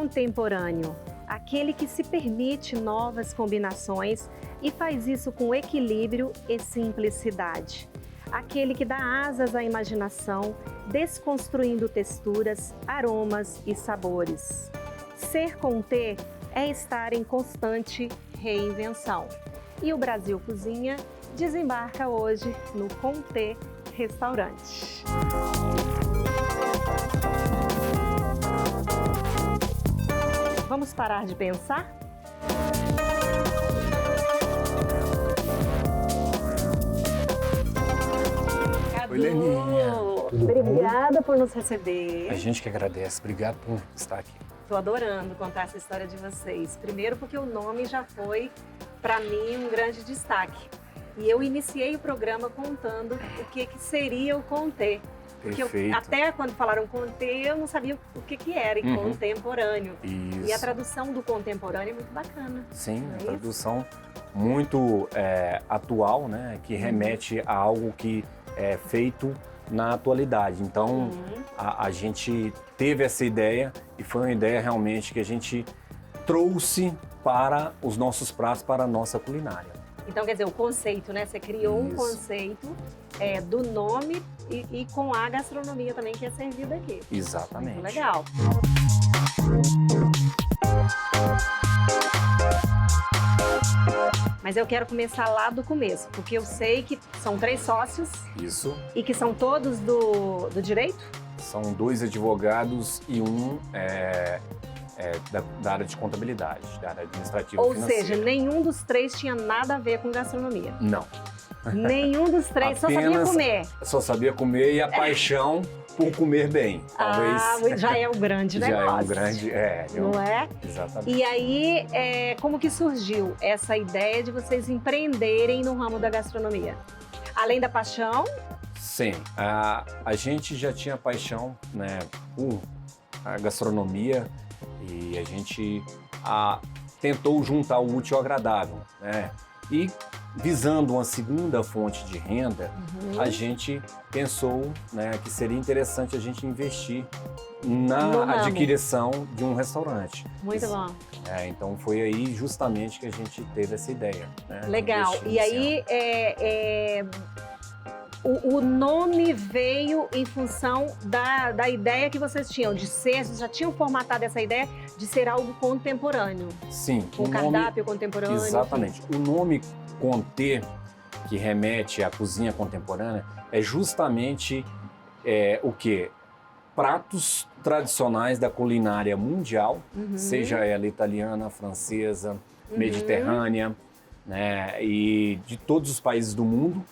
contemporâneo, aquele que se permite novas combinações e faz isso com equilíbrio e simplicidade. Aquele que dá asas à imaginação, desconstruindo texturas, aromas e sabores. Ser com T é estar em constante reinvenção. E o Brasil Cozinha desembarca hoje no Com T Restaurante. Vamos parar de pensar? Oi, Leninha. Obrigada por nos receber. A gente que agradece. Obrigado por estar aqui. Estou adorando contar essa história de vocês. Primeiro porque o nome já foi, para mim, um grande destaque. E eu iniciei o programa contando o que seria o Com T. Porque até quando falaram Com T, eu não sabia o que era, e contemporâneo. Isso. E a tradução do contemporâneo é muito bacana. Sim, a tradução muito atual, né? Que remete a algo que é feito na atualidade. Então, a gente teve essa ideia e foi uma ideia realmente que a gente trouxe para os nossos pratos, para a nossa culinária. Então, quer dizer, o conceito, né? Você criou um conceito do nome e com a gastronomia também que é servida aqui. Exatamente. Muito legal. Mas eu quero começar lá do começo, porque eu sei que são 3 sócios. Isso. E que são todos do direito? São 2 advogados e um da área de contabilidade, da área administrativa e financeira. Ou seja, nenhum dos 3 tinha nada a ver com gastronomia. Não. Nenhum dos 3 só sabia comer. Só sabia comer e a paixão por comer bem, talvez. Já é um grande negócio. Já é um grande, não é? Exatamente. E aí, como que surgiu essa ideia de vocês empreenderem no ramo da gastronomia? Além da paixão? Sim, a gente já tinha paixão, né, por a gastronomia e a gente tentou juntar o útil ao agradável, né? E visando uma segunda fonte de renda, a gente pensou, né, que seria interessante a gente investir na adquisição de um restaurante. Muito bom. Então foi aí justamente que a gente teve essa ideia. Né, legal. E aí o nome veio em função da ideia que vocês tinham de ser, vocês já tinham formatado essa ideia de ser algo contemporâneo. Sim. Com cardápio contemporâneo. Exatamente. O nome Com T, que remete à cozinha contemporânea, é justamente o quê? Pratos tradicionais da culinária mundial, seja ela italiana, francesa, mediterrânea, né, e de todos os países do mundo,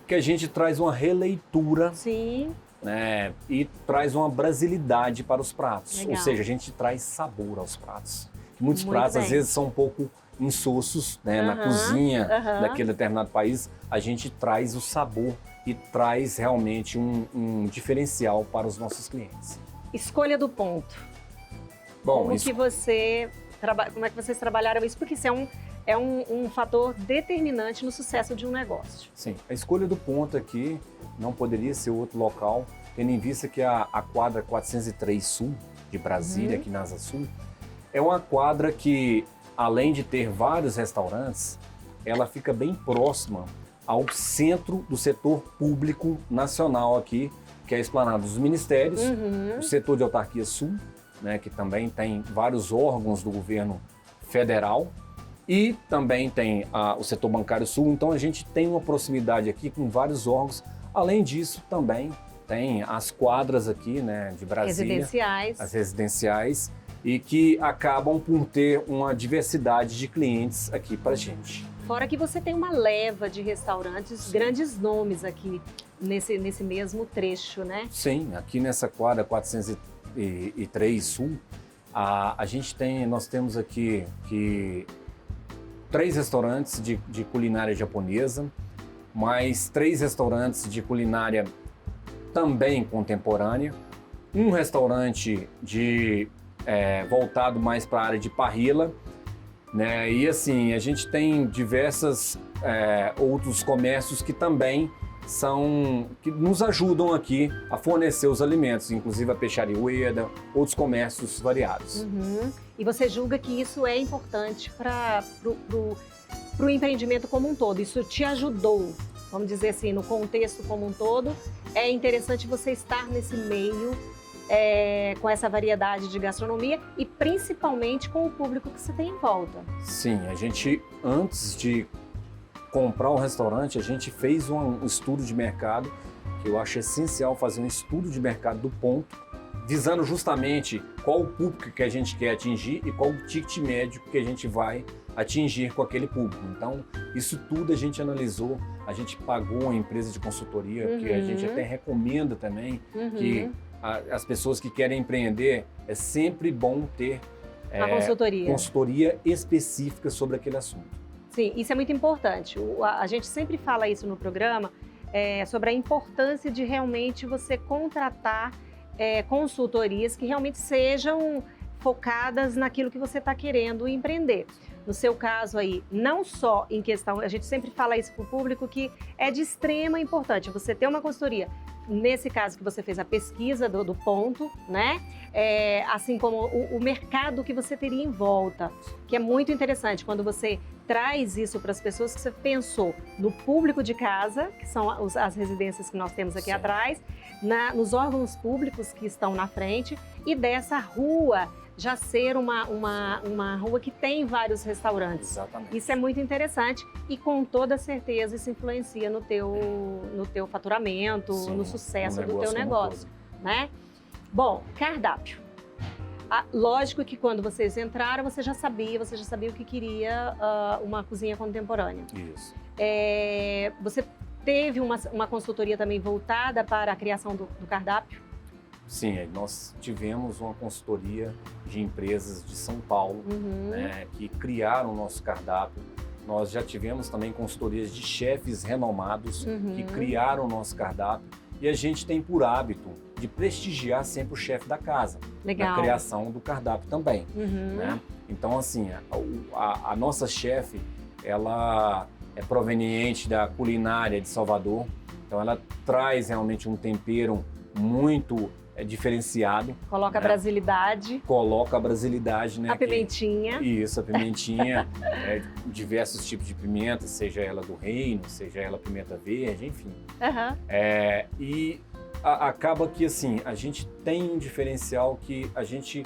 que a gente traz uma releitura. Sim. Né, e traz uma brasilidade para os pratos. Legal. Ou seja, a gente traz sabor aos pratos. Muitos pratos, às vezes, são um pouco insossos, né, na cozinha daquele determinado país. A gente traz o sabor e traz realmente um diferencial para os nossos clientes. Escolha do ponto. Bom, como é que vocês trabalharam isso? Porque isso é um fator determinante no sucesso de um negócio. Sim, a escolha do ponto aqui não poderia ser outro local, tendo em vista que a quadra 403 Sul, de Brasília, aqui na Asa Sul, é uma quadra que, além de ter vários restaurantes, ela fica bem próxima ao centro do setor público nacional aqui, que é a Esplanada dos Ministérios, o setor de autarquia Sul, né, que também tem vários órgãos do governo federal, e também tem o setor bancário Sul. Então a gente tem uma proximidade aqui com vários órgãos. Além disso, também tem as quadras aqui, né, de Brasília, residenciais. As residenciais, e que acabam por ter uma diversidade de clientes aqui pra gente. Fora que você tem uma leva de restaurantes, grandes nomes aqui nesse mesmo trecho, né? Sim, aqui nessa quadra 403 Sul, nós temos aqui 3 restaurantes de culinária japonesa, mais 3 restaurantes de culinária também contemporânea, um restaurante voltado mais para a área de parrilla, né? E assim, a gente tem diversos outros comércios que também que nos ajudam aqui a fornecer os alimentos, inclusive a Peixaria Ueda, outros comércios variados. E você julga que isso é importante para o empreendimento como um todo? Isso te ajudou, vamos dizer assim, no contexto como um todo? É interessante você estar nesse meio, com essa variedade de gastronomia e principalmente com o público que você tem em volta. Sim, a gente, antes de comprar um restaurante, a gente fez um estudo de mercado, que eu acho essencial fazer um estudo de mercado do ponto, visando justamente qual o público que a gente quer atingir e qual o ticket médio que a gente vai atingir com aquele público. Então, isso tudo a gente analisou, a gente pagou uma empresa de consultoria, que a gente até recomenda também, que as pessoas que querem empreender, é sempre bom ter a consultoria específica sobre aquele assunto. Sim, isso é muito importante. A gente sempre fala isso no programa, sobre a importância de realmente você contratar consultorias que realmente sejam focadas naquilo que você está querendo empreender. No seu caso aí, não só em questão, a gente sempre fala isso para o público, que é de extrema importância você ter uma consultoria. Nesse caso que você fez a pesquisa do ponto, né? Assim como o mercado que você teria em volta, que é muito interessante quando você traz isso para as pessoas, que você pensou no público de casa, que são as residências que nós temos aqui atrás, nos órgãos públicos que estão na frente, e dessa rua já ser uma rua que tem vários restaurantes. Exatamente. Isso é muito interessante e com toda certeza isso influencia no teu faturamento, sim, no sucesso no do teu negócio, né? Bom, cardápio. Lógico que quando vocês entraram, você já sabia o que queria uma cozinha contemporânea. Isso. Você teve uma consultoria também voltada para a criação do cardápio? Sim, nós tivemos uma consultoria de empresas de São Paulo, né, que criaram o nosso cardápio. Nós já tivemos também consultorias de chefes renomados que criaram o nosso cardápio. E a gente tem por hábito de prestigiar sempre o chefe da casa. Legal. Na criação do cardápio também. Né? Então, assim, a nossa chefe, ela é proveniente da culinária de Salvador. Então, ela traz realmente um tempero muito diferenciado. Coloca a brasilidade. Coloca a brasilidade, né? A pimentinha. Isso, a pimentinha. Diversos tipos de pimenta, seja ela do reino, seja ela pimenta verde, enfim. E acaba que, assim, a gente tem um diferencial que a gente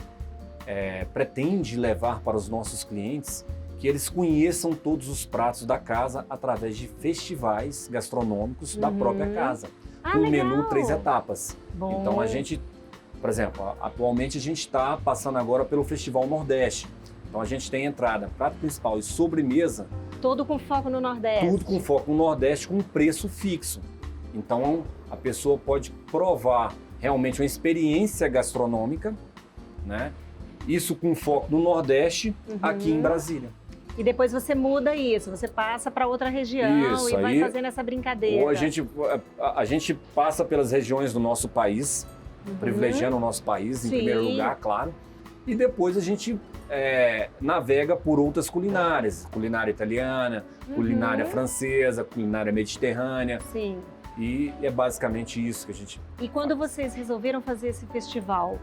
pretende levar para os nossos clientes, que eles conheçam todos os pratos da casa através de festivais gastronômicos da própria casa. Com o menu 3 etapas. Bom. Então a gente, por exemplo, atualmente a gente está passando agora pelo Festival Nordeste. Então a gente tem entrada, prato principal e sobremesa. Tudo com foco no Nordeste. Tudo com foco no Nordeste, com um preço fixo. Então a pessoa pode provar realmente uma experiência gastronômica, né? Isso com foco no Nordeste, aqui em Brasília. E depois você muda isso, você passa para outra região e vai fazendo essa brincadeira. Ou a gente passa pelas regiões do nosso país, privilegiando o nosso país em primeiro lugar, claro. E depois a gente navega por outras culinárias. Culinária italiana, culinária francesa, culinária mediterrânea. Sim. E é basicamente isso que a gente... E quando vocês resolveram fazer esse festival,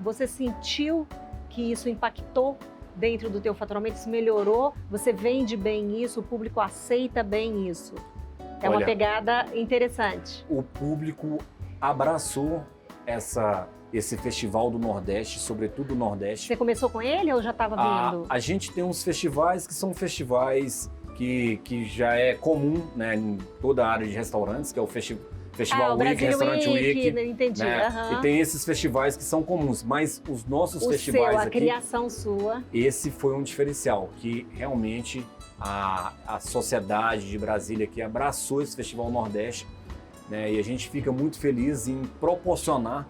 você sentiu que isso impactou dentro do teu faturamento, isso melhorou? Você vende bem isso? O público aceita bem isso? É uma pegada interessante. O público abraçou esse Festival do Nordeste, sobretudo o Nordeste. Você começou com ele ou já estava vindo? A gente tem uns festivais que são festivais que já é comum, né, em toda a área de restaurantes, que é o Festival Week, Restaurant Week, entendi. Né? E tem esses festivais que são comuns, mas os nossos festivais a criação sua. Esse foi um diferencial, que realmente a sociedade de Brasília aqui abraçou esse Festival Nordeste, né? E a gente fica muito feliz em proporcionar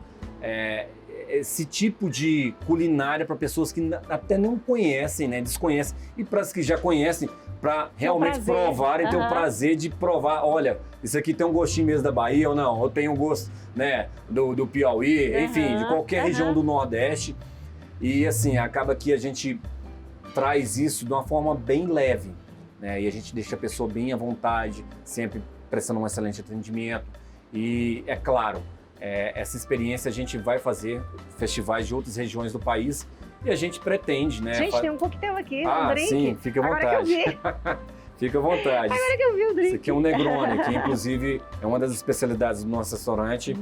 esse tipo de culinária para pessoas que até não conhecem, né? Desconhecem, e para as que já conhecem, para realmente provarem, ter o prazer de provar, olha, isso aqui tem um gostinho mesmo da Bahia ou não, ou tem um gosto, né, do Piauí, enfim, de qualquer região do Nordeste. E assim, acaba que a gente traz isso de uma forma bem leve, né, e a gente deixa a pessoa bem à vontade, sempre prestando um excelente atendimento. E, é claro, essa experiência a gente vai fazer festivais de outras regiões do país e a gente pretende, né? Gente, tem um coquetel aqui, um drink. Sim, fica à vontade. Agora que eu vi. Fica à vontade. Agora que eu vi o drink. Esse aqui é um Negroni, que inclusive é uma das especialidades do nosso restaurante.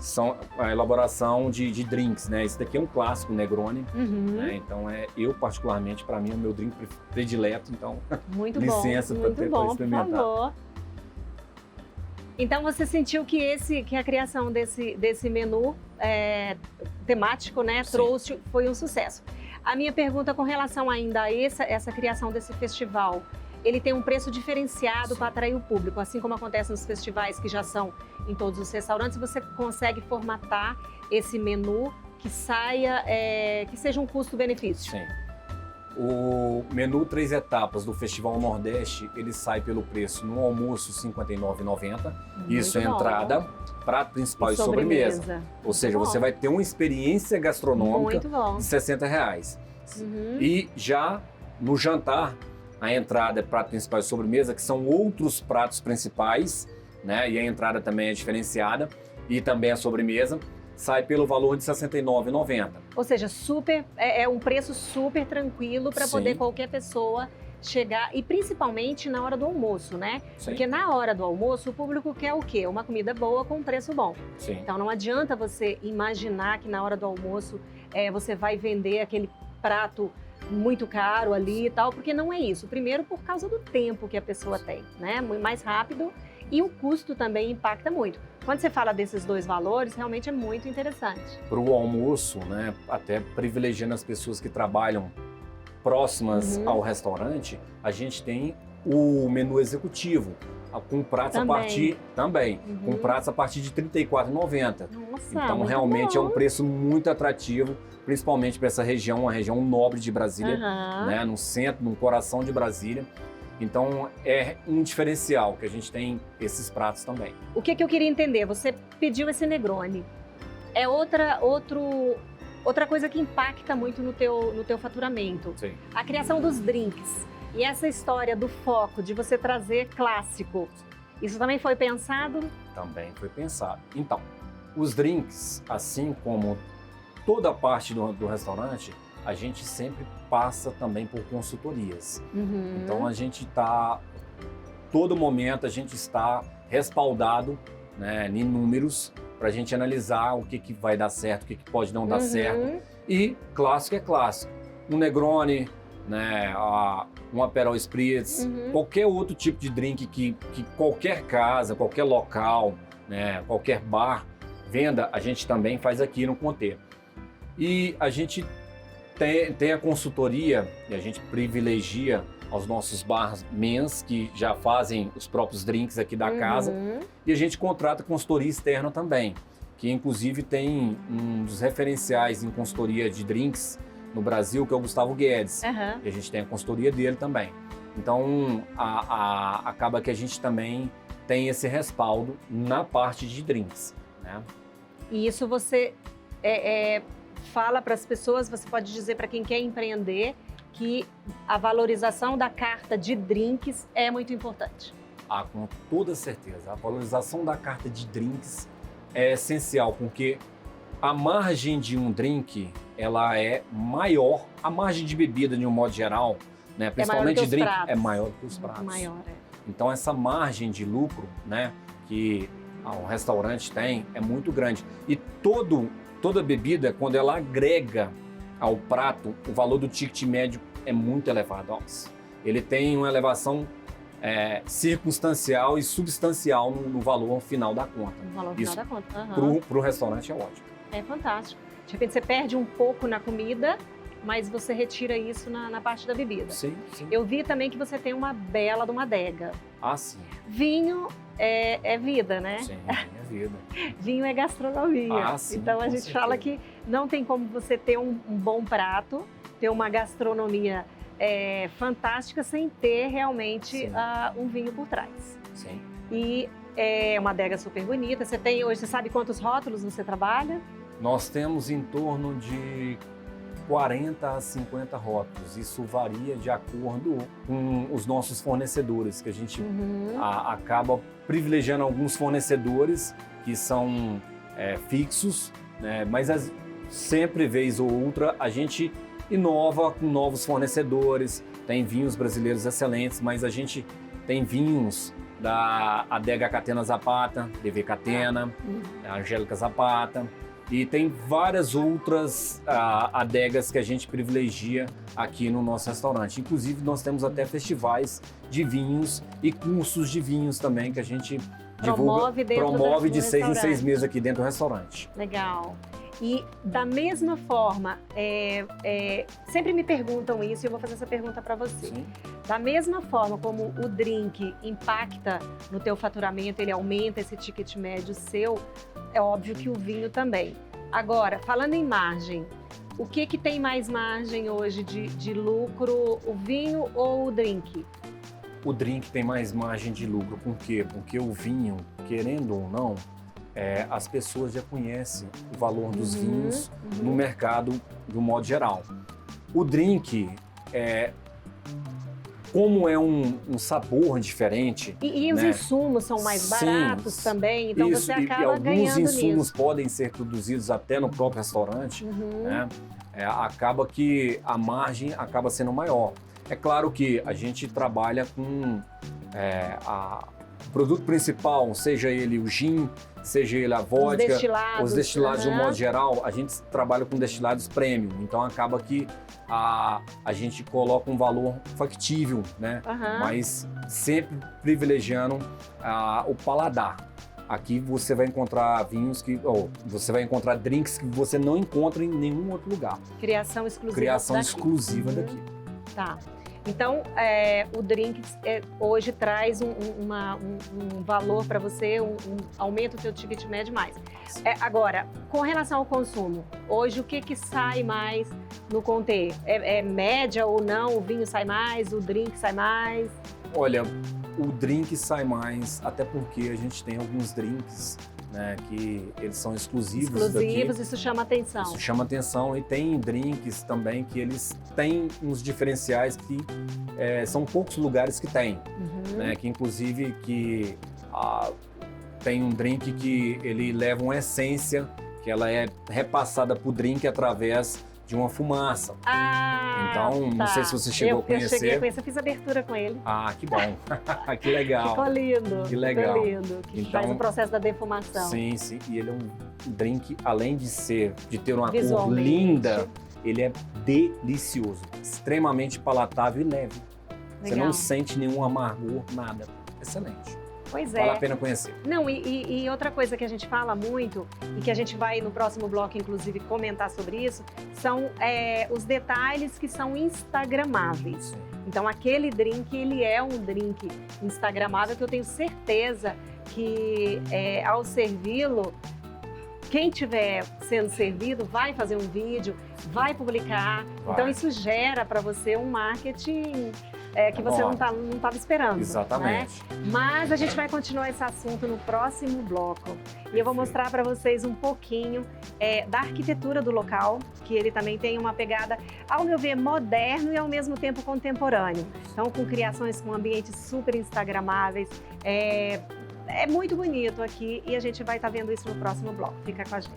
São a elaboração de drinks, né? Esse daqui é um clássico Negroni, né? Então eu particularmente, para mim, é o meu drink predileto, então muito licença para experimentar. Por favor. Então você sentiu que a criação desse menu temático, né, foi um sucesso. A minha pergunta com relação ainda a essa criação desse festival, ele tem um preço diferenciado para atrair o público, assim como acontece nos festivais que já são em todos os restaurantes, você consegue formatar esse menu que saia, que seja um custo-benefício? Sim. O menu 3 etapas do Festival Nordeste, ele sai pelo preço no almoço R$ 59,90. Isso é entrada, prato principal e sobremesa. Ou seja, você vai ter uma experiência gastronômica de R$ 60. E já no jantar, a entrada é prato principal e sobremesa, que são outros pratos principais, né? E a entrada também é diferenciada, e também a sobremesa, sai pelo valor de R$ 69,90. Ou seja, é um preço super tranquilo para poder qualquer pessoa chegar, e principalmente na hora do almoço, né? Sim. Porque na hora do almoço o público quer o quê? Uma comida boa com um preço bom. Sim. Então não adianta você imaginar que na hora do almoço você vai vender aquele prato muito caro ali e tal, porque não é isso. Primeiro, por causa do tempo que a pessoa tem, né? Muito mais rápido, e o custo também impacta muito. Quando você fala desses dois valores, realmente é muito interessante. Para o almoço, né, até privilegiando as pessoas que trabalham próximas ao restaurante, a gente tem o menu executivo, com pratos a partir com pratos a partir de R$ 34,90. Então realmente é um preço muito atrativo, principalmente para essa região, uma região nobre de Brasília, né, no centro, no coração de Brasília. Então é um diferencial que a gente tem esses pratos também. O que eu queria entender, você pediu esse Negroni, é outra coisa que impacta muito no teu faturamento. Sim. A criação dos drinks e essa história do foco de você trazer clássico, isso também foi pensado? Também foi pensado. Então, os drinks, assim como toda a parte do restaurante, a gente sempre passa também por consultorias. Então a gente todo momento a gente está respaldado, né, em números para a gente analisar o que vai dar certo, o que pode não dar certo. E clássico é clássico. Um Negroni, né, um Aperol Spritz, qualquer outro tipo de drink que qualquer casa, qualquer local, né, qualquer bar venda, a gente também faz aqui no Conter. E a gente tem a consultoria, e a gente privilegia aos nossos barmans que já fazem os próprios drinks aqui da casa, e a gente contrata consultoria externa também, que inclusive tem um dos referenciais em consultoria de drinks no Brasil, que é o Gustavo Guedes, e a gente tem a consultoria dele também. Então acaba que a gente também tem esse respaldo na parte de drinks, né? E isso você fala para as pessoas, você pode dizer para quem quer empreender que a valorização da carta de drinks é muito importante. Com toda certeza. A valorização da carta de drinks é essencial, porque a margem de um drink, ela é maior, a margem de bebida de um modo geral, né, principalmente de drink, é maior que os pratos. Maior, Então essa margem de lucro, né, que o restaurante tem é muito grande. E toda bebida, quando ela agrega ao prato, o valor do ticket médio é muito elevado. Ele tem uma elevação circunstancial e substancial no valor final da conta. No valor final da conta. Para o restaurante é ótimo. É fantástico. De repente você perde um pouco na comida, mas você retira isso na parte da bebida. Sim, sim. Eu vi também que você tem uma bela de uma adega. Sim. Vinho é vida, né? Sim, é vida. Vinho é gastronomia. Sim, então a gente fala que não tem como você ter um bom prato, ter uma gastronomia fantástica sem ter realmente um vinho por trás. Sim. E é uma adega super bonita. Você sabe quantos rótulos você trabalha? Nós temos em torno de 40 a 50 rótulos. Isso varia de acordo com os nossos fornecedores, que a gente acaba privilegiando alguns fornecedores que são fixos, né? Mas sempre, vez ou outra, a gente inova com novos fornecedores. Tem vinhos brasileiros excelentes, mas a gente tem vinhos da Adega Catena Zapata, DV Catena, Angélica Zapata, e tem várias outras adegas que a gente privilegia aqui no nosso restaurante. Inclusive, nós temos até festivais de vinhos e cursos de vinhos também que a gente promove de 6 em 6 meses aqui dentro do restaurante. Legal. E da mesma forma, sempre me perguntam isso e eu vou fazer essa pergunta para você. Sim. Da mesma forma como o drink impacta no teu faturamento, ele aumenta esse ticket médio seu, é óbvio que o vinho também. Agora, falando em margem, o que tem mais margem hoje de lucro, o vinho ou o drink? O drink tem mais margem de lucro. Por quê? Porque o vinho, querendo ou não, as pessoas já conhecem o valor dos vinhos no mercado de um modo geral. O drink, como é um sabor diferente... E os insumos são mais baratos também, então isso, você acaba ganhando nisso. Alguns insumos podem ser produzidos até no próprio restaurante, né? Acaba que a margem acaba sendo maior. É claro que a gente trabalha com o produto principal, seja ele o gin, seja ele a vodka, os destilados de um modo geral, a gente trabalha com destilados premium, então acaba que a gente coloca um valor factível, né? Mas sempre privilegiando o paladar. Aqui você vai encontrar vinhos você vai encontrar drinks que você não encontra em nenhum outro lugar. Criação exclusiva Criação daqui. exclusiva daqui. Tá. Então, o drink hoje traz um valor para você, aumenta o seu ticket médio mais. Agora, com relação ao consumo, hoje o que sai mais no Conter? É média ou não? O vinho sai mais, o drink sai mais? Olha, o drink sai mais, até porque a gente tem alguns drinks, né, que eles são exclusivos daqui. Isso chama atenção. Isso chama atenção, e tem drinks também que eles têm uns diferenciais que são poucos lugares que tem, né, que inclusive tem um drink que ele leva uma essência que ela é repassada para o drink através de uma fumaça. Então, não sei se você chegou a conhecer. Eu cheguei a conhecer, eu fiz abertura com ele. Que bom. Que legal. Ficou lindo. Que legal. Ficou lindo. Que faz o processo da defumação. Sim. E ele é um drink, além de ter uma cor linda, ele é delicioso. Extremamente palatável e leve. Legal. Você não sente nenhum amargor, nada. Excelente. Pois Vale a pena conhecer. Não, e outra coisa que a gente fala muito, e que a gente vai no próximo bloco, inclusive, comentar sobre isso, são os detalhes que são instagramáveis. Sim. Então, aquele drink, ele é um drink instagramável que eu tenho certeza que, ao servi-lo, quem estiver sendo servido vai fazer um vídeo, vai publicar. Então, isso gera para você um marketing... que você não estava esperando. Exatamente. Né? Mas a gente vai continuar esse assunto no próximo bloco. E eu vou mostrar para vocês um pouquinho da arquitetura do local, que ele também tem uma pegada, ao meu ver, moderno e ao mesmo tempo contemporâneo. Então, com criações com ambientes super instagramáveis. É muito bonito aqui e a gente vai estar vendo isso no próximo bloco. Fica com a gente.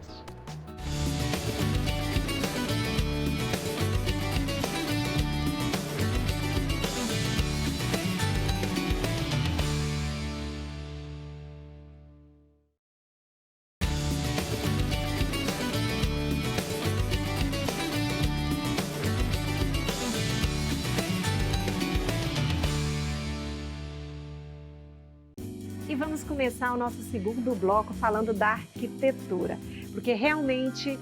E vamos começar o nosso segundo bloco falando da arquitetura, porque realmente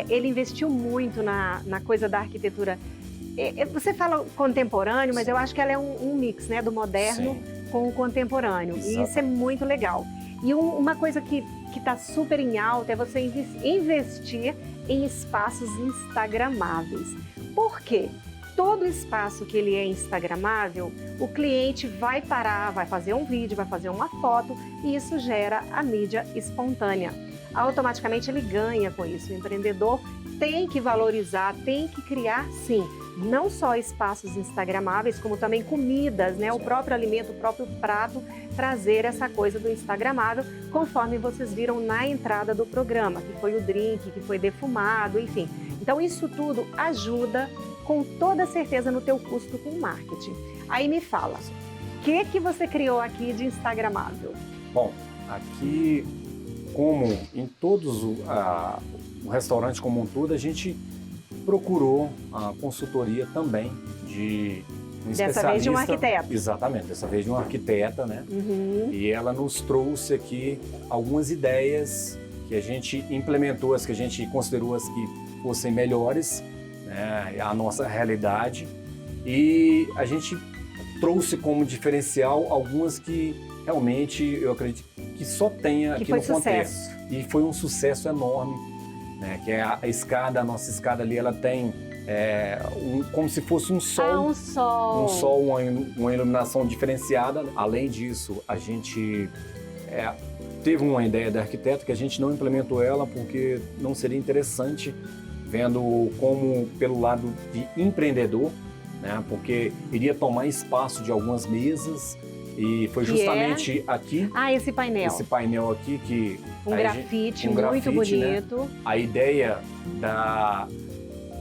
ele investiu muito na coisa da arquitetura. Você fala contemporâneo, mas eu acho que ela é um mix, né, do moderno com o contemporâneo. Exato. E isso é muito legal. E uma coisa que está super em alta é você investir em espaços instagramáveis. Por quê? Todo espaço que ele é instagramável, o cliente vai parar, vai fazer um vídeo, vai fazer uma foto e isso gera a mídia espontânea. Automaticamente ele ganha com isso. O empreendedor tem que valorizar, tem que criar, sim, não só espaços instagramáveis, como também comidas, né? O próprio alimento, o próprio prato, trazer essa coisa do instagramável, conforme vocês viram na entrada do programa, que foi o drink, que foi defumado, enfim. Então isso tudo ajuda com toda certeza no teu custo com marketing. Aí me fala, o que você criou aqui de instagramável? Bom, aqui, como em todos o restaurante como um todo, a gente procurou a consultoria também de um especialista. Dessa vez de um arquiteto. Exatamente, dessa vez de uma arquiteta, né? E ela nos trouxe aqui algumas ideias que a gente implementou, as que a gente considerou as que fossem melhores, né, a nossa realidade. E a gente trouxe como diferencial algumas que realmente eu acredito que só tenha aqui no contexto. E foi um sucesso enorme, né, que é a escada, a nossa escada ali, ela tem como se fosse um sol. Um sol. Um sol, uma iluminação diferenciada. Além disso, a gente teve uma ideia da arquiteta que a gente não implementou ela porque não seria interessante, vendo como pelo lado de empreendedor, né, porque iria tomar espaço de algumas mesas. E foi justamente aqui. Esse painel. Esse painel aqui que... Um grafite muito bonito. Né? A ideia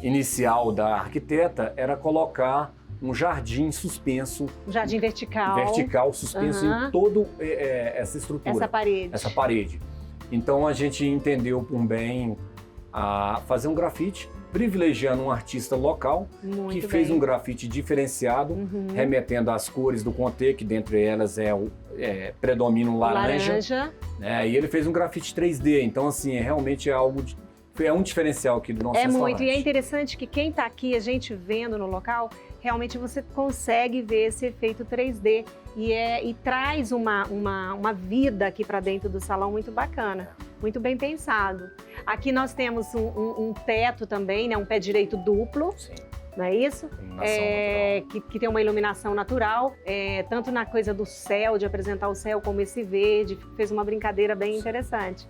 inicial da arquiteta era colocar um jardim suspenso. Um jardim vertical. Vertical, suspenso em toda essa estrutura. Essa parede. Então a gente entendeu por bem fazer um grafite, privilegiando um artista local que fez um grafite diferenciado, remetendo às cores do Conte, que dentre elas predomina o laranja. Né? E ele fez um grafite 3D, então assim, realmente é um difereal aqui do nosso restaurante. Muito, e é interessante que quem está aqui, a gente vendo no local, realmente você consegue ver esse efeito 3D e traz uma vida aqui para dentro do salão muito bacana, muito bem pensado. Aqui nós temos um teto também, né, um pé direito duplo. Sim. Não é isso? Que tem uma iluminação natural, tanto na coisa do céu, de apresentar o céu, como esse verde, fez uma brincadeira bem interessante.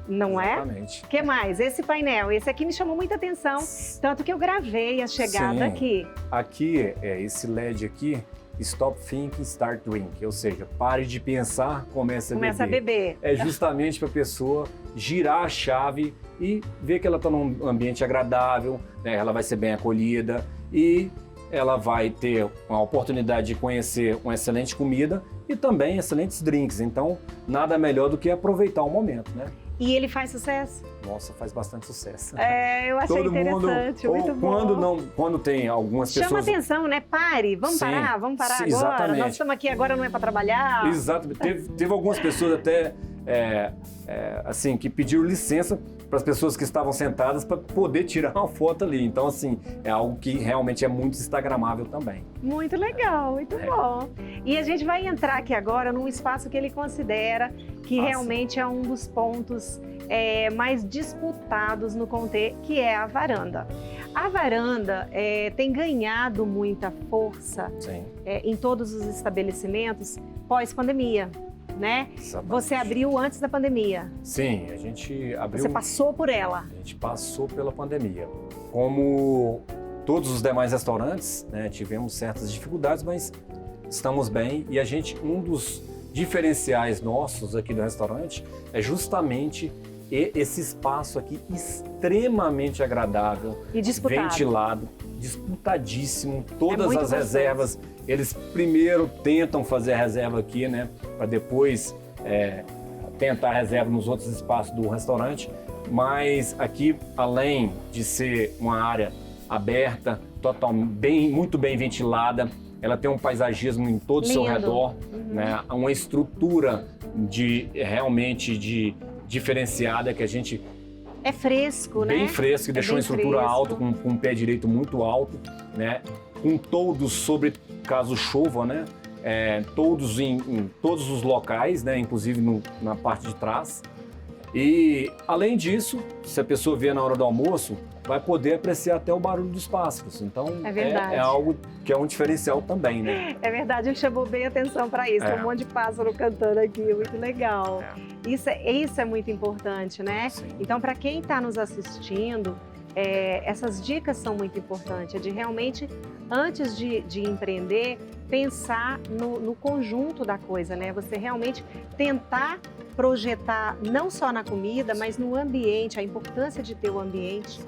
Não exatamente. O que mais? Esse painel, esse aqui me chamou muita atenção, tanto que eu gravei a chegada aqui. Aqui, esse LED aqui, Stop Thinking, Start Drink, ou seja, pare de pensar, comece a beber. É justamente para a pessoa girar a chave e ver que ela está num ambiente agradável, né? Ela vai ser bem acolhida e ela vai ter uma oportunidade de conhecer uma excelente comida e também excelentes drinks. Então, nada melhor do que aproveitar o momento, né? E ele faz sucesso? Nossa, faz bastante sucesso. Eu achei interessante, muito bom. Quando tem algumas pessoas... Chama atenção, né? Pare, vamos parar agora. Exatamente. Nós estamos aqui agora, não é para trabalhar. Exato. Teve algumas pessoas até, assim, que pediram licença para as pessoas que estavam sentadas para poder tirar uma foto ali. Então, assim, é algo que realmente é muito instagramável também. Muito legal, muito bom. E a gente vai entrar aqui agora num espaço que ele considera que realmente é um dos pontos mais disputados no Conte, que é a varanda. A varanda tem ganhado muita força em todos os estabelecimentos pós-pandemia. Né? Você abriu antes da pandemia. Sim, a gente abriu... Você passou por ela. A gente passou pela pandemia. Como todos os demais restaurantes, né, tivemos certas dificuldades, mas estamos bem. E um dos diferenciais nossos aqui do restaurante é justamente esse espaço aqui extremamente agradável, e disputado. Ventilado, disputadíssimo, todas as reservas. Eles primeiro tentam fazer a reserva aqui, né, para depois tentar a reserva nos outros espaços do restaurante. Mas aqui, além de ser uma área aberta, muito bem ventilada, ela tem um paisagismo em todo o seu redor, né, uma estrutura realmente diferenciada que a gente... É fresco, né? Bem fresco, e deixou uma estrutura alta, com um pé direito muito alto, né? Com toldos sobre caso chova, né? Todos em todos os locais, né? Inclusive na parte de trás. E, além disso, se a pessoa vier na hora do almoço, vai poder apreciar até o barulho dos pássaros. Então, é algo que é um diferencial também, né? É verdade, ele chamou bem atenção para isso. Tem um monte de pássaro cantando aqui, muito legal. Isso é muito importante, né? Sim. Então, para quem está nos assistindo, essas dicas são muito importantes, de realmente, antes de empreender, pensar no conjunto da coisa, né? Você realmente tentar projetar não só na comida, mas no ambiente, a importância de ter o ambiente,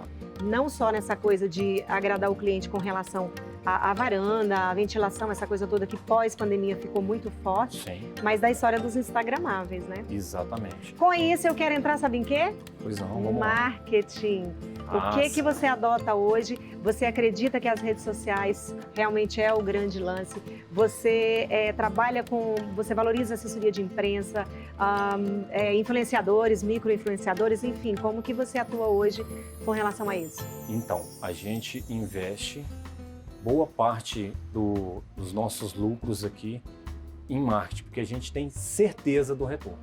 não só nessa coisa de agradar o cliente com relação à varanda, à ventilação, essa coisa toda que pós-pandemia ficou muito forte, Sim. mas da história dos instagramáveis, né? Exatamente. Com isso, eu quero entrar, sabe em quê? Pois não, vamos lá. Marketing. O que você adota hoje? Você acredita que as redes sociais realmente é o grande lance? Você você valoriza a assessoria de imprensa, influenciadores, micro-influenciadores, enfim, como que você atua hoje com relação a isso? Então, a gente investe boa parte dos nossos lucros aqui em marketing, porque a gente tem certeza do retorno.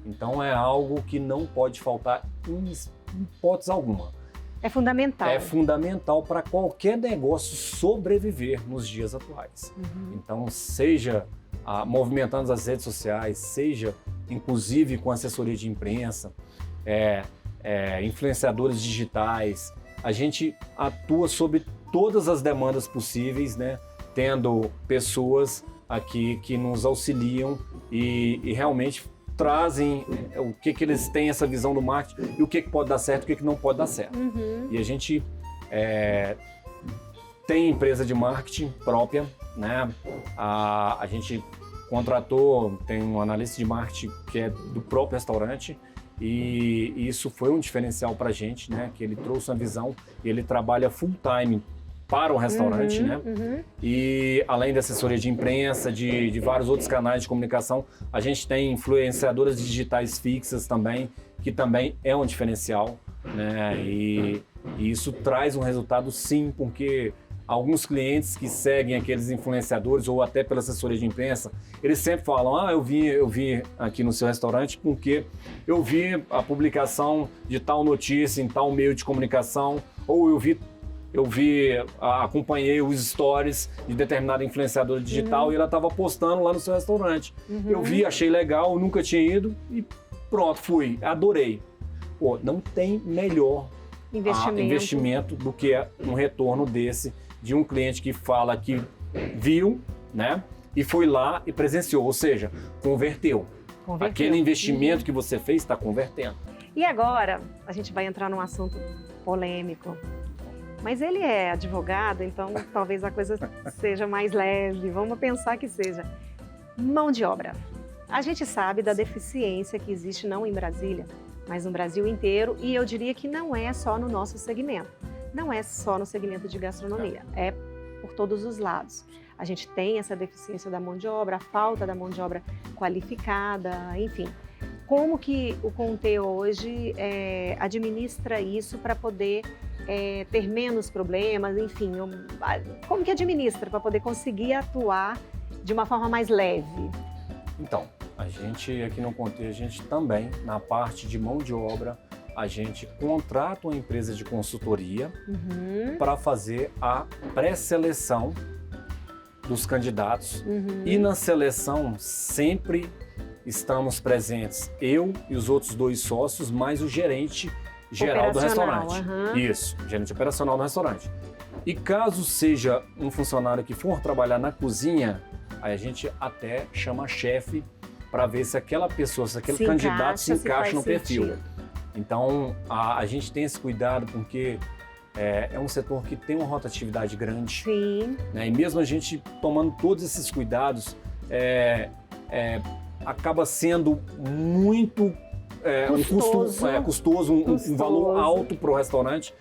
Então é algo que não pode faltar em hipótese alguma. É fundamental. É fundamental para qualquer negócio sobreviver nos dias atuais. Então, seja movimentando as redes sociais, seja inclusive com assessoria de imprensa, influenciadores digitais, a gente atua sobre todas as demandas possíveis, né? Tendo pessoas aqui que nos auxiliam e realmente trazem o que eles têm essa visão do marketing e o que pode dar certo e o que não pode dar certo. E a gente tem empresa de marketing própria, né? A gente contratou, tem um analista de marketing que é do próprio restaurante e isso foi um diferencial para a gente, né? Que ele trouxe uma visão e ele trabalha full time para o restaurante, né? E além da assessoria de imprensa, de vários outros canais de comunicação, a gente tem influenciadoras digitais fixas também, que também é um diferencial, né? E isso traz um resultado sim, porque alguns clientes que seguem aqueles influenciadores ou até pela assessoria de imprensa, eles sempre falam, eu vi aqui no seu restaurante porque eu vi a publicação de tal notícia em tal meio de comunicação, ou acompanhei os stories de determinada influenciadora digital e ela estava postando lá no seu restaurante. Eu vi, achei legal, nunca tinha ido e pronto, fui, adorei. Pô, não tem melhor investimento do que um retorno desse, de um cliente que fala que viu, né, e foi lá e presenciou, ou seja, converteu. Aquele investimento que você fez está convertendo. E agora, a gente vai entrar num assunto polêmico. Mas ele é advogado, então talvez a coisa seja mais leve. Vamos pensar que seja. Mão de obra. A gente sabe da deficiência que existe não em Brasília, mas no Brasil inteiro. E eu diria que não é só no nosso segmento. Não é só no segmento de gastronomia. É por todos os lados. A gente tem essa deficiência da mão de obra, a falta da mão de obra qualificada, enfim. Como que o Conte hoje administra isso para poder ter menos problemas, enfim, como que administra para poder conseguir atuar de uma forma mais leve? Então, a gente aqui no Conte, a gente também, na parte de mão de obra, a gente contrata uma empresa de consultoria para fazer a pré-seleção dos candidatos e na seleção sempre estamos presentes, eu e os outros 2 sócios, mais o gerente geral do restaurante. Isso, gerente operacional do restaurante. E caso seja um funcionário que for trabalhar na cozinha, aí a gente até chama chefe para ver se aquela pessoa, se aquele candidato se encaixa no perfil. Então, a gente tem esse cuidado porque é um setor que tem uma rotatividade grande. Sim. Né? E mesmo a gente tomando todos esses cuidados, acaba sendo muito custoso, um valor alto para o restaurante,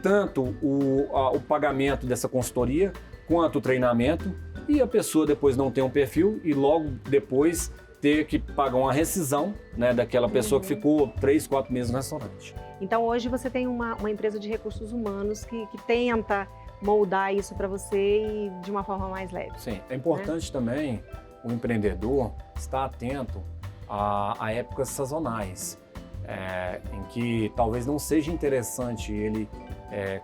tanto o pagamento dessa consultoria quanto o treinamento, e a pessoa depois não tem um perfil e logo depois ter que pagar uma rescisão, né, daquela pessoa que ficou 3, 4 meses no restaurante. Então hoje você tem uma empresa de recursos humanos que tenta moldar isso para você e de uma forma mais leve. Sim, é importante também o empreendedor estar atento a épocas sazonais, em que talvez não seja interessante ele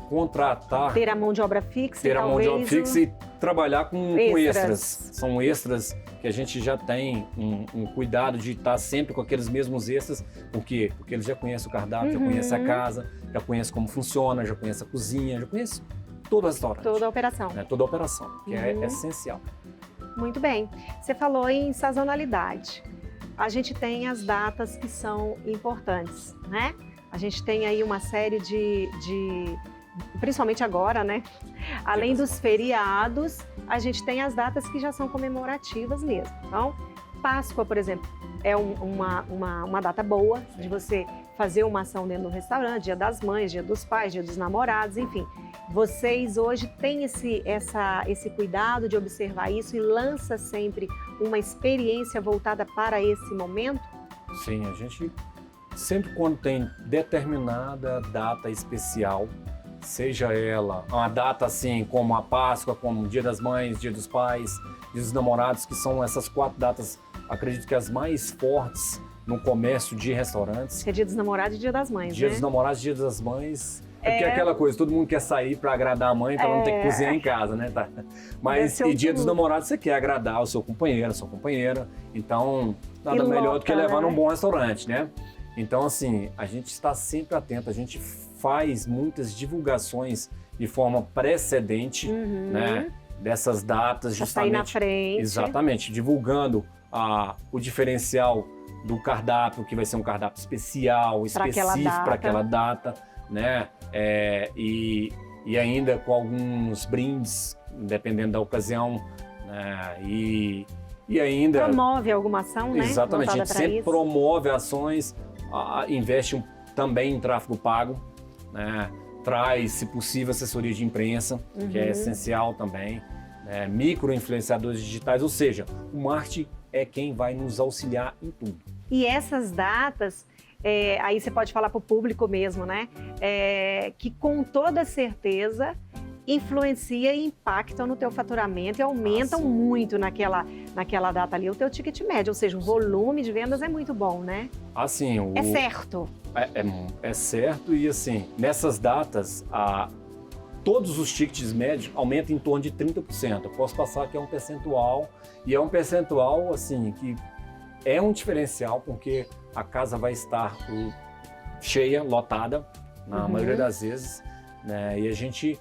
contratar... Ter a mão de obra fixa, ter a mão de obra fixa e trabalhar com extras. São extras que a gente já tem um cuidado de estar sempre com aqueles mesmos extras. Por quê? Porque eles já conhecem o cardápio, já conhecem a casa, já conhecem como funciona, já conhecem a cozinha, já conhecem todo o restaurante. Toda a operação. Toda a operação, que é essencial. Muito bem. Você falou em sazonalidade. A gente tem as datas que são importantes, né? A gente tem aí uma série principalmente agora, né? Além dos feriados, a gente tem as datas que já são comemorativas mesmo. Então, Páscoa, por exemplo, é uma data boa de você fazer uma ação dentro do restaurante, Dia das Mães, Dia dos Pais, Dia dos Namorados, enfim. Vocês hoje têm esse cuidado de observar isso e lança sempre uma experiência voltada para esse momento? Sim, a gente sempre quando tem determinada data especial, seja ela uma data assim como a Páscoa, como Dia das Mães, Dia dos Pais, Dia dos Namorados, que são essas 4 datas, acredito que as mais fortes no comércio de restaurantes. Que é Dia dos Namorados e Dia das Mães, Dia né? dos Namorados e Dia das Mães. Porque é aquela coisa, todo mundo quer sair para agradar a mãe, para não ter que cozinhar em casa, né? Tá? Mas e Dia dos Namorados você quer agradar o seu companheiro, a sua companheira. Então, nada melhor do que levar num bom restaurante, né? Então, assim, a gente está sempre atento, a gente faz muitas divulgações de forma precedente, né? Dessas datas, justamente. Pra sair na frente. Exatamente, divulgando o diferencial do cardápio, que vai ser um cardápio especial, específico para aquela data, né? E ainda com alguns brindes, dependendo da ocasião, né? E ainda... Promove alguma ação, né? Exatamente, a gente sempre promove ações, investe também em tráfego pago, né? Traz, se possível, assessoria de imprensa, que é essencial também, né? Micro-influenciadores digitais, ou seja, o marketing é quem vai nos auxiliar em tudo. E essas datas, aí você pode falar para o público mesmo, né? Que com toda certeza influencia e impactam no teu faturamento e aumentam muito naquela data ali o teu ticket médio, ou seja, o volume de vendas é muito bom, né? Assim, é certo. É certo e assim, nessas datas, todos os tickets médios aumentam em torno de 30%. Eu posso passar que é um percentual, e é um percentual assim que é um diferencial porque a casa vai estar cheia, lotada, na maioria das vezes, né? E a gente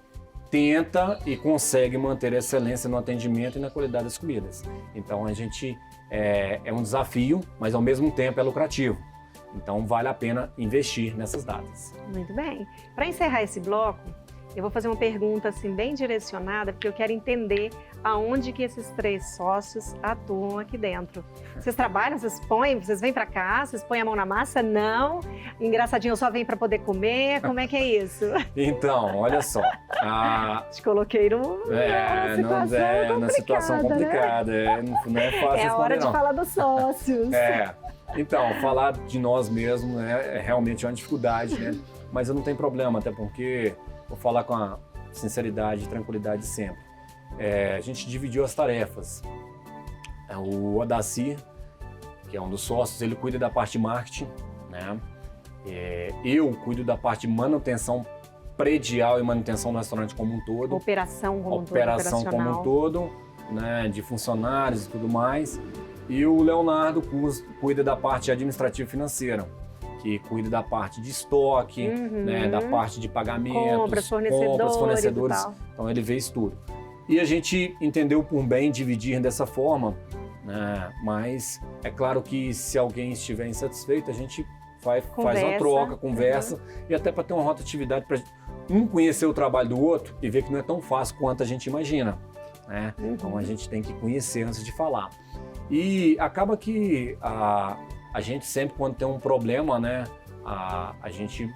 tenta e consegue manter a excelência no atendimento e na qualidade das comidas. Então a gente é um desafio, mas ao mesmo tempo é lucrativo. Então vale a pena investir nessas datas. Muito bem. Para encerrar esse bloco, eu vou fazer uma pergunta assim bem direcionada, porque eu quero entender aonde que esses 3 sócios atuam aqui dentro. Vocês trabalham, vocês vêm para cá, vocês põem a mão na massa? Não? Engraçadinho, eu só venho para poder comer? Como é que é isso? Então, olha só. Te coloquei numa situação complicada. Né? Não é fácil. É a hora de falar dos sócios. Então, falar de nós mesmos é realmente uma dificuldade, né? Mas não tem problema, até porque vou falar com a sinceridade e tranquilidade sempre. A gente dividiu as tarefas. O Odacir, que é um dos sócios, ele cuida da parte de marketing, né? Eu cuido da parte de manutenção predial e manutenção do restaurante como um todo. Operação como um todo, né? De funcionários e tudo mais. E o Leonardo cuida da parte administrativa e financeira, que cuida da parte de estoque, né, da parte de pagamentos, compras, fornecedores. Então ele vê isso tudo. E a gente entendeu por bem dividir dessa forma, né, mas é claro que se alguém estiver insatisfeito, a gente faz uma troca, conversa, e até para ter uma rotatividade para um conhecer o trabalho do outro e ver que não é tão fácil quanto a gente imagina, né? Então a gente tem que conhecer antes de falar. E acaba que a gente sempre, quando tem um problema, né, a gente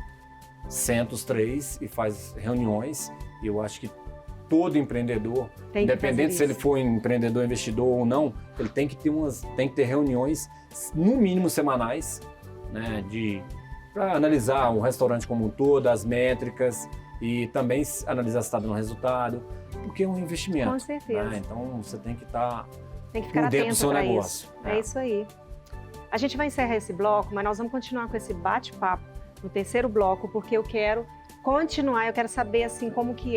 senta os 3 e faz reuniões. E eu acho que todo empreendedor, independente se ele for empreendedor, investidor ou não, ele tem que ter reuniões, no mínimo semanais, né, para analisar o restaurante como um todo, as métricas e também analisar se está dando resultado, porque é um investimento. Com certeza. Né? Então você tem que estar ficar atento do seu negócio. Isso. É isso aí. A gente vai encerrar esse bloco, mas nós vamos continuar com esse bate-papo no terceiro bloco, porque eu quero continuar, eu quero saber assim como que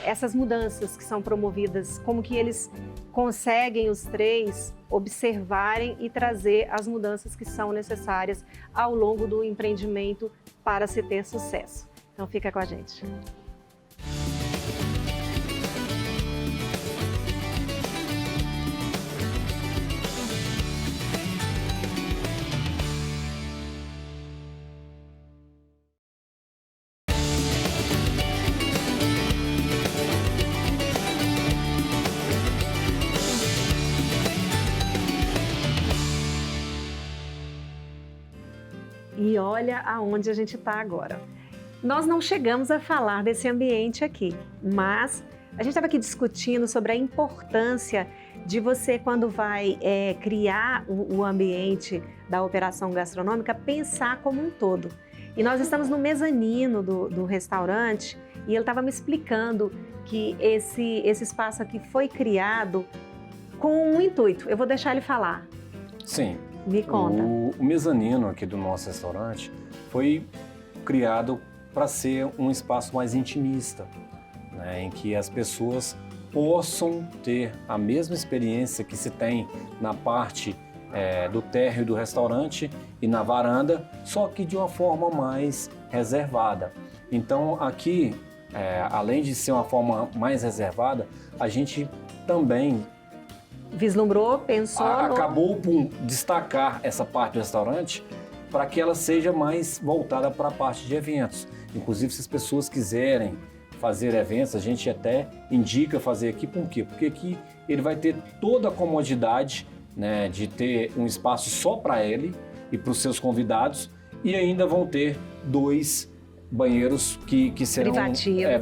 essas mudanças que são promovidas, como que eles conseguem os três observarem e trazer as mudanças que são necessárias ao longo do empreendimento para se ter sucesso. Então fica com a gente. E olha aonde a gente está agora. Nós não chegamos a falar desse ambiente aqui, mas a gente estava aqui discutindo sobre a importância de você, quando vai criar o ambiente da operação gastronômica, pensar como um todo. E nós estamos no mezanino do restaurante e ele estava me explicando que esse espaço aqui foi criado com um intuito. Eu vou deixar ele falar. Sim. Me conta. O mezanino aqui do nosso restaurante foi criado para ser um espaço mais intimista, né, em que as pessoas possam ter a mesma experiência que se tem na parte do térreo do restaurante e na varanda, só que de uma forma mais reservada. Então aqui, além de ser uma forma mais reservada, a gente também vislumbrou, pensou... Acabou por destacar essa parte do restaurante para que ela seja mais voltada para a parte de eventos. Inclusive, se as pessoas quiserem fazer eventos, a gente até indica fazer aqui. Por quê? Porque aqui ele vai ter toda a comodidade, né, de ter um espaço só para ele e para os seus convidados, e ainda vão ter 2 banheiros que serão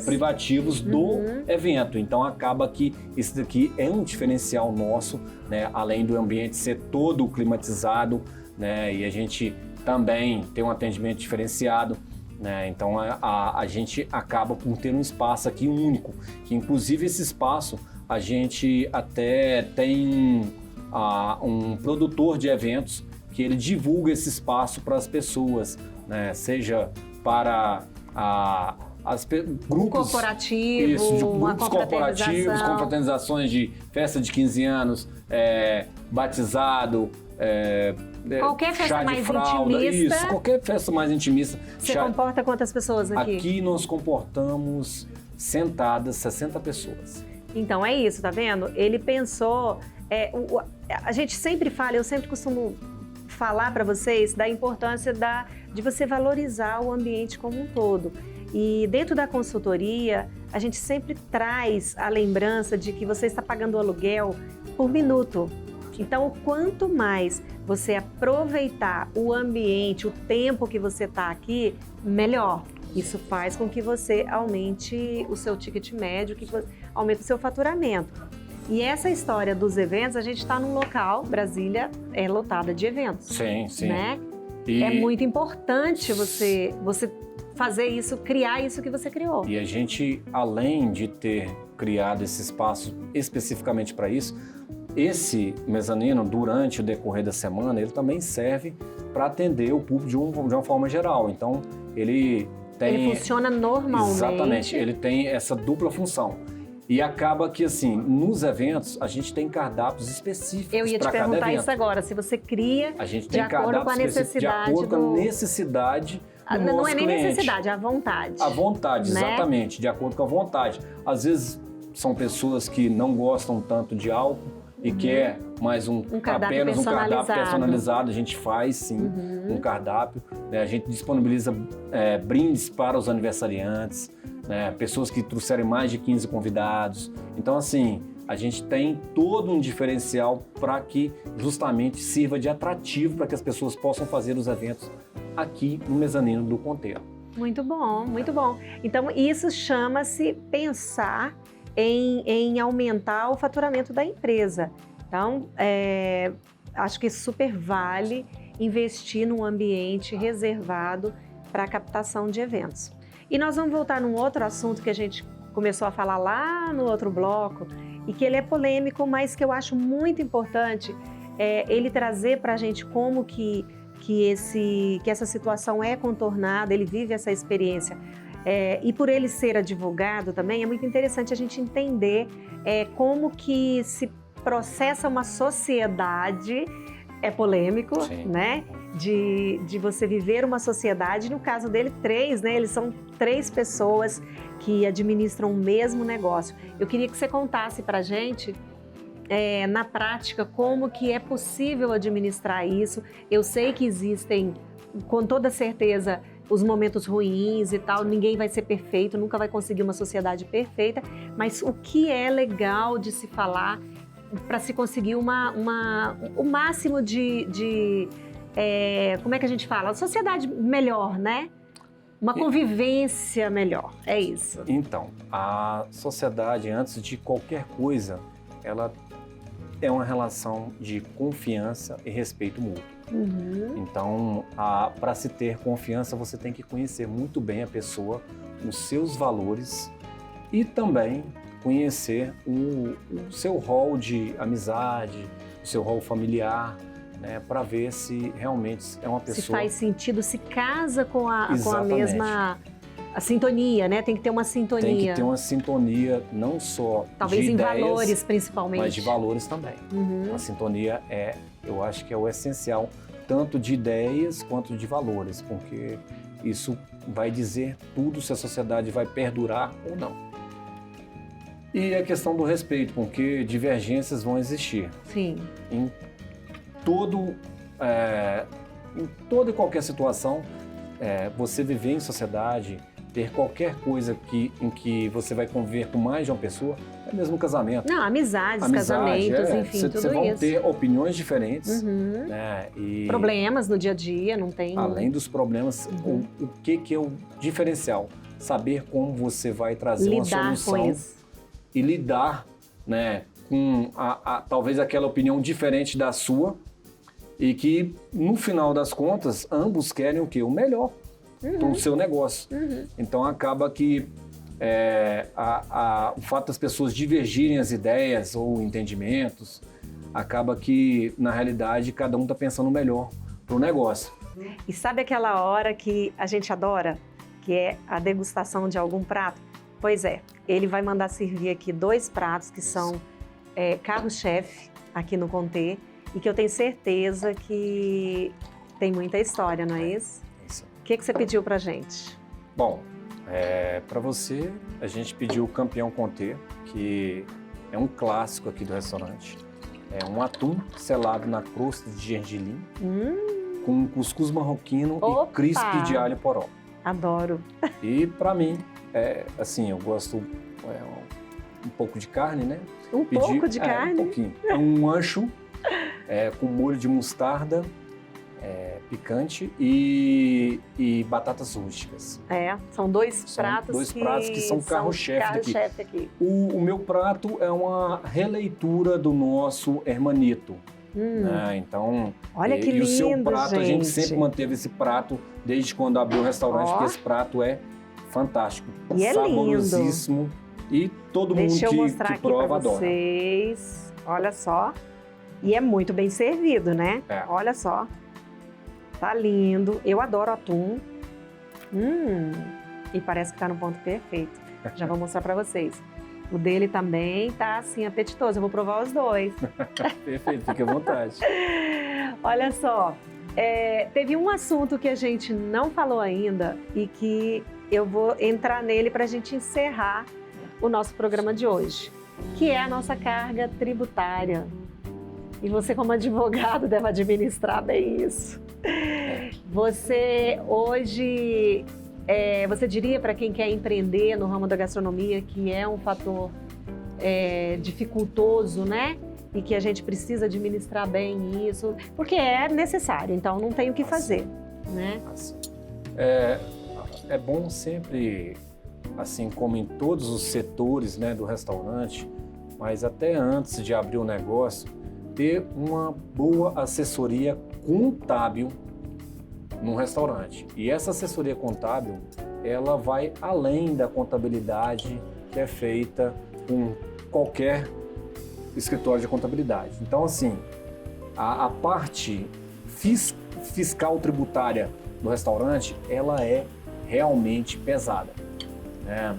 privativos do evento. Então acaba que isso daqui é um diferencial nosso, né? Além do ambiente ser todo climatizado, né? E a gente também tem um atendimento diferenciado, né? Então a gente acaba por ter um espaço aqui único, que inclusive esse espaço a gente até tem um produtor de eventos que ele divulga esse espaço para as pessoas, né? Seja para grupos corporativos, grupos corporativos, confraternizações de festa de 15 anos, batizado, qualquer festa chá de mais fralda, intimista. Isso, qualquer festa mais intimista. Você comporta quantas pessoas aqui? Aqui nós comportamos sentadas 60 pessoas. Então é isso, tá vendo? Ele pensou, a gente sempre fala, eu sempre costumo falar para vocês da importância de você valorizar o ambiente como um todo. E dentro da consultoria, a gente sempre traz a lembrança de que você está pagando o aluguel por minuto. Então, quanto mais você aproveitar o ambiente, o tempo que você está aqui, melhor. Isso faz com que você aumente o seu ticket médio, que aumente o seu faturamento. E essa história dos eventos, a gente está num local, Brasília é lotada de eventos. Sim, sim. Né? É muito importante você fazer isso, criar isso que você criou. E a gente, além de ter criado esse espaço especificamente para isso, esse mezanino, durante o decorrer da semana, ele também serve para atender o público de uma forma geral. Então, ele funciona normalmente. Exatamente, ele tem essa dupla função. E acaba que, assim, nos eventos, a gente tem cardápios específicos para cada evento. Eu ia te perguntar isso agora, se você cria a gente de acordo com a necessidade de acordo com a necessidade do não nosso é nem cliente. Necessidade, é a vontade. A vontade, né? Exatamente, de acordo com a vontade. Às vezes, são pessoas que não gostam tanto de álcool e quer mais apenas um cardápio personalizado. A gente faz, sim, um cardápio. Né? A gente disponibiliza brindes para os aniversariantes, né? Pessoas que trouxerem mais de 15 convidados. Então, assim, a gente tem todo um diferencial para que justamente sirva de atrativo para que as pessoas possam fazer os eventos aqui no mezanino do Conterro. Muito bom, muito bom. Então, isso chama-se pensar em aumentar o faturamento da empresa. Então, acho que super vale investir num ambiente reservado para a captação de eventos. E nós vamos voltar num outro assunto que a gente começou a falar lá no outro bloco e que ele é polêmico, mas que eu acho muito importante ele trazer para a gente como que que essa situação é contornada, ele vive essa experiência. E por ele ser advogado também, é muito interessante a gente entender como que se processa uma sociedade, é polêmico, Sim. né? De você viver uma sociedade, no caso dele, 3, né? Eles são 3 pessoas que administram o mesmo negócio. Eu queria que você contasse pra gente, na prática, como que é possível administrar isso. Eu sei que existem, com toda certeza, os momentos ruins e tal, ninguém vai ser perfeito, nunca vai conseguir uma sociedade perfeita, mas o que é legal de se falar para se conseguir o máximo como é que a gente fala? Uma sociedade melhor, né? Uma convivência melhor, é isso. Então, a sociedade, antes de qualquer coisa, ela é uma relação de confiança e respeito mútuo. Uhum. Então, para se ter confiança, você tem que conhecer muito bem a pessoa, os seus valores e também conhecer o seu rol de amizade, o seu rol familiar, né, para ver se realmente é uma pessoa... Se faz sentido, se casa com a Exatamente. mesma... A sintonia, né? Tem que ter uma sintonia. Tem que ter uma sintonia, não só talvez de em ideias, valores, principalmente. mas de valores também. Uhum. A sintonia eu acho que é o essencial, tanto de ideias quanto de valores, porque isso vai dizer tudo se a sociedade vai perdurar ou não. E a questão do respeito, porque divergências vão existir. Sim. Em toda e qualquer situação, você viver em sociedade, ter qualquer coisa em que você vai conviver com mais de uma pessoa, é mesmo casamento. Não, amizades, casamentos, enfim, tudo Você vão isso. ter opiniões diferentes, Uhum. né? E Problemas no dia a dia, não tem... além dos problemas, Uhum. o que é o diferencial? Saber como você vai trazer uma lidar solução com isso. e lidar, né, com talvez aquela opinião diferente da sua e que, no final das contas, ambos querem o quê? O melhor para o seu negócio. Uhum. Então, acaba que o fato das pessoas divergirem as ideias ou entendimentos, acaba que, na realidade, cada um está pensando melhor para o negócio. E sabe aquela hora que a gente adora? Que é a degustação de algum prato? Pois é, ele vai mandar servir aqui 2 pratos que são carro-chefe aqui no Conter e que eu tenho certeza que tem muita história, não é isso? Isso. O que você pediu pra gente? Bom, para você, a gente pediu o Campeão Conter, que é um clássico aqui do restaurante. É um atum selado na crosta de gergelim, com cuscuz marroquino Opa! e crisp de alho poró. Adoro. E para mim, assim, eu gosto um pouco de carne, né? Um pouco de carne? Um pouquinho. Um ancho com molho de mostarda, picante e batatas rústicas. São 2 pratos 2 pratos que são carro-chefe aqui. O meu prato é uma releitura do nosso hermanito. Né? Então, olha que e o seu lindo, prato, gente. a gente sempre manteve esse prato desde quando abriu o restaurante, porque esse prato é fantástico. E é saborosíssimo. E todo mundo Deixa eu mostrar que aqui prova pra adora. vocês. Olha só. E é muito bem servido, né? Olha só. Tá lindo. Eu adoro atum. E parece que tá no ponto perfeito. Já vou mostrar pra vocês. O dele também tá assim, apetitoso. Eu vou provar os 2. Perfeito, fique à vontade. Olha só. Teve um assunto que a gente não falou ainda e que eu vou entrar nele pra gente encerrar o nosso programa de hoje, que é a nossa carga tributária. E você, como advogado, deve administrar bem isso. Você hoje, você diria para quem quer empreender no ramo da gastronomia que é um fator dificultoso, né? E que a gente precisa administrar bem isso, porque é necessário, então não tem o que fazer, né? É bom sempre, assim como em todos os setores, né, do restaurante, mas até antes de abrir o negócio, ter uma boa assessoria contábil num restaurante. E essa assessoria contábil, ela vai além da contabilidade que é feita com qualquer escritório de contabilidade. Então, assim, a parte fiscal tributária do restaurante, ela é realmente pesada, né?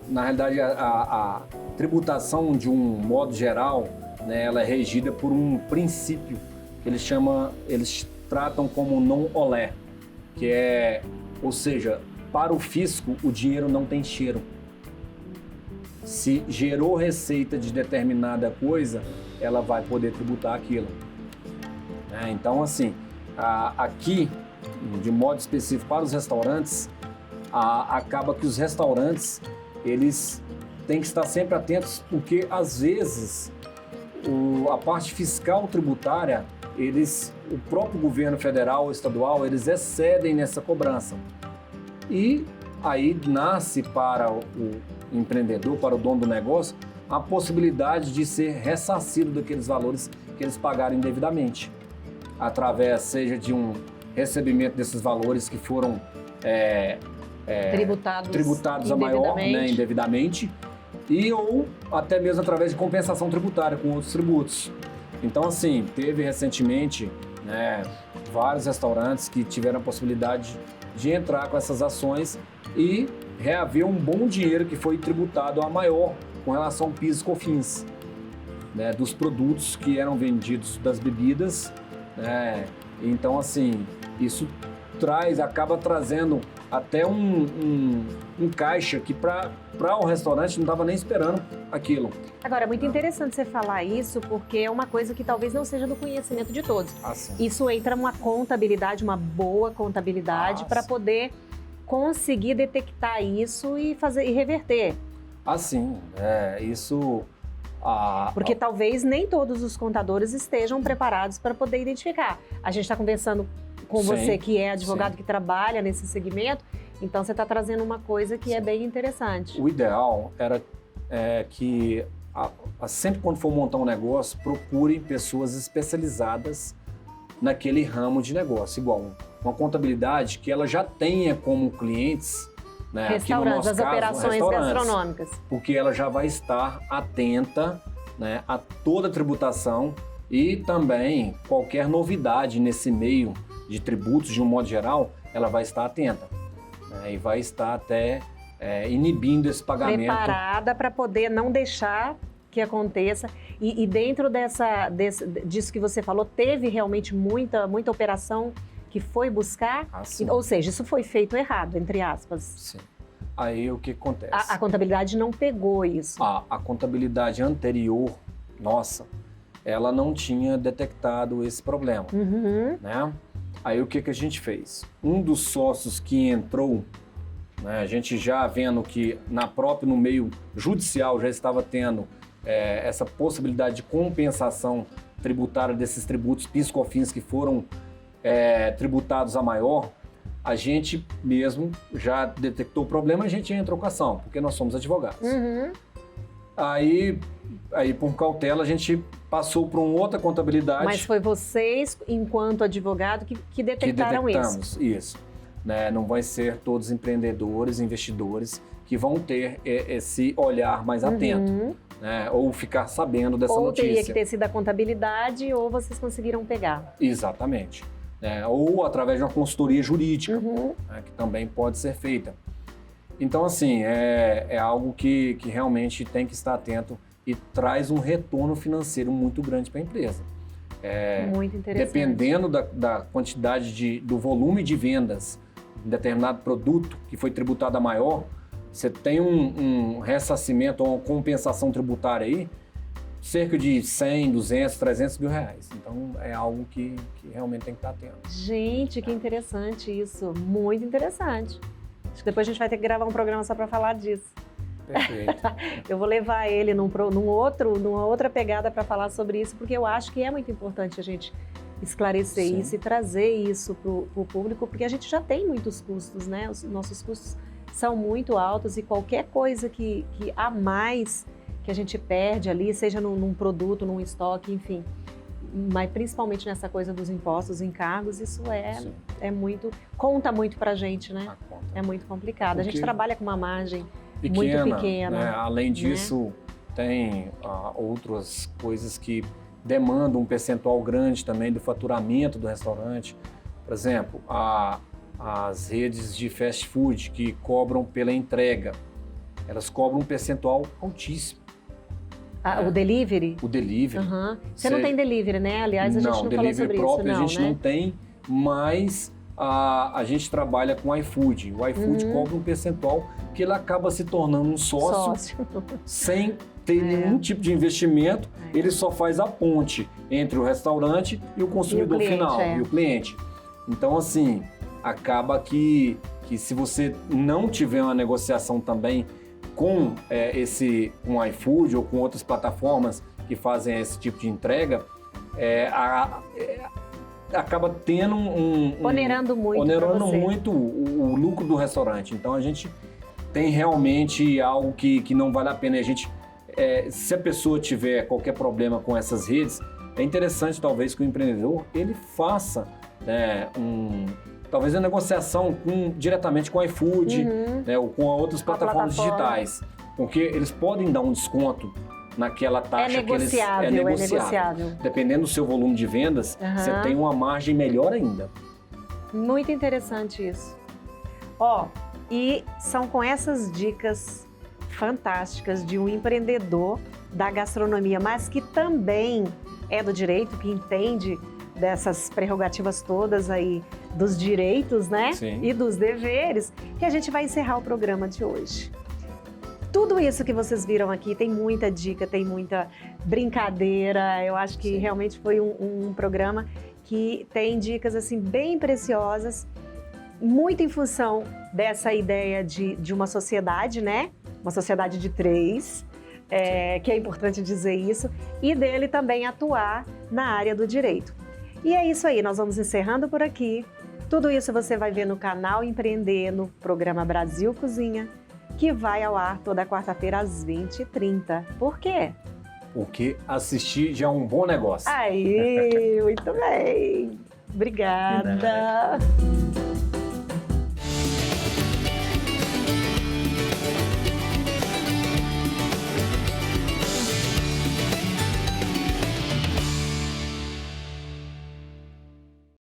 Na realidade, a tributação, de um modo geral, né, ela é regida por um princípio que eles tratam como non-olé, que é, ou seja, para o fisco, o dinheiro não tem cheiro. Se gerou receita de determinada coisa, ela vai poder tributar aquilo. Então, assim, aqui, de modo específico para os restaurantes, acaba que os restaurantes, eles têm que estar sempre atentos, porque às vezes a parte fiscal tributária, o próprio governo federal ou estadual, eles excedem nessa cobrança. E aí nasce para o empreendedor, para o dono do negócio, a possibilidade de ser ressarcido daqueles valores que eles pagaram indevidamente, através, seja de um recebimento desses valores que foram tributados a maior, né, indevidamente, ou até mesmo através de compensação tributária com outros tributos. Então, assim, teve recentemente, né, vários restaurantes que tiveram a possibilidade de entrar com essas ações e reaver um bom dinheiro que foi tributado a maior com relação ao PIS e COFINS, né, dos produtos que eram vendidos, das bebidas, né? Então, assim, isso acaba trazendo até um caixa que para o restaurante não estava nem esperando aquilo. Agora, é muito interessante você falar isso, porque é uma coisa que talvez não seja do conhecimento de todos. Isso entra uma contabilidade, uma boa contabilidade, para poder conseguir detectar isso e reverter. Isso... Porque talvez nem todos os contadores estejam preparados para poder identificar. A gente está conversando com você, que é advogado, que trabalha nesse segmento, então você está trazendo uma coisa que é bem interessante. O ideal era que, sempre quando for montar um negócio, procure pessoas especializadas naquele ramo de negócio, igual uma contabilidade que ela já tenha como clientes, né, restaurantes, as operações gastronômicas. Porque ela já vai estar atenta, né, a toda a tributação e também qualquer novidade nesse meio de tributos, de um modo geral, ela vai estar atenta, né, e vai estar até inibindo esse pagamento. Preparada para poder não deixar que aconteça. E dentro disso que você falou, teve realmente muita operação que foi buscar? Ou seja, isso foi feito errado, entre aspas. Sim. Aí o que acontece? A contabilidade não pegou isso. A contabilidade anterior, nossa, ela não tinha detectado esse problema, né? Aí o que a gente fez? Um dos sócios que entrou, né, a gente já vendo que no meio judicial já estava tendo essa possibilidade de compensação tributária desses tributos PIS e COFINS que foram tributados a maior, a gente mesmo já detectou o problema, a gente entrou com a ação, porque nós somos advogados. Aí por cautela, a gente passou para uma outra contabilidade. Mas foi vocês, enquanto advogado, que detectaram isso. Né? Não vai ser todos empreendedores, investidores que vão ter esse olhar mais atento, né? Ou ficar sabendo dessa notícia. Ou teria que ter sido a contabilidade, ou vocês conseguiram pegar. Exatamente. Ou através de uma consultoria jurídica, né, que também pode ser feita. Então, assim, é algo que realmente tem que estar atento e traz um retorno financeiro muito grande para a empresa. Muito interessante. Dependendo da quantidade do volume de vendas de determinado produto que foi tributado a maior, você tem um ressarcimento ou uma compensação tributária aí, cerca de 100, 200, 300 mil reais. Então, é algo que realmente tem que estar atento. Gente, que interessante isso. Muito interessante. Acho que depois a gente vai ter que gravar um programa só para falar disso. Perfeito. Eu vou levar ele numa outra pegada para falar sobre isso, porque eu acho que é muito importante a gente esclarecer isso e trazer isso para o público, porque a gente já tem muitos custos, né? Os nossos custos são muito altos e qualquer coisa que a mais que a gente perde ali, seja num produto, num estoque, enfim, mas principalmente nessa coisa dos impostos, encargos, isso conta muito pra gente, né? É muito complicado. Porque a gente trabalha com uma margem muito pequena. Né? Além disso, tem outras coisas que demandam um percentual grande também do faturamento do restaurante. Por exemplo, as redes de fast food que cobram pela entrega, elas cobram um percentual altíssimo. O delivery? O delivery. Uhum. Você não tem delivery, né? Aliás, a gente não falou sobre próprio, isso, a gente não tem, mas a gente trabalha com iFood. O iFood cobra um percentual que ele acaba se tornando um sócio. Sem ter nenhum tipo de investimento. Ele só faz a ponte entre o restaurante e o consumidor final, e o cliente. Então, assim, acaba que se você não tiver uma negociação também com com iFood ou com outras plataformas que fazem esse tipo de entrega, acaba tendo onerando muito o lucro do restaurante. Então a gente tem realmente algo que não vale a pena. A gente, se a pessoa tiver qualquer problema com essas redes, é interessante talvez que o empreendedor ele faça talvez a negociação diretamente com o iFood, ou com outras plataformas digitais, porque eles podem dar um desconto naquela taxa que eles... É negociável. Dependendo do seu volume de vendas, você tem uma margem melhor ainda. Muito interessante isso. E são com essas dicas fantásticas de um empreendedor da gastronomia, mas que também é do direito, que entende dessas prerrogativas todas aí, dos direitos, né? Sim. E dos deveres, que a gente vai encerrar o programa de hoje. Tudo isso que vocês viram aqui, tem muita dica, tem muita brincadeira. Eu acho que realmente foi um programa que tem dicas assim bem preciosas, muito em função dessa ideia de uma sociedade, né? Uma sociedade de 3, que é importante dizer isso, e dele também atuar na área do direito. E é isso aí, nós vamos encerrando por aqui. Tudo isso você vai ver no canal Empreender, no programa Brasil Cozinha, que vai ao ar toda quarta-feira às 20h30. Por quê? Porque assistir já é um bom negócio. Aí, muito bem. Obrigada.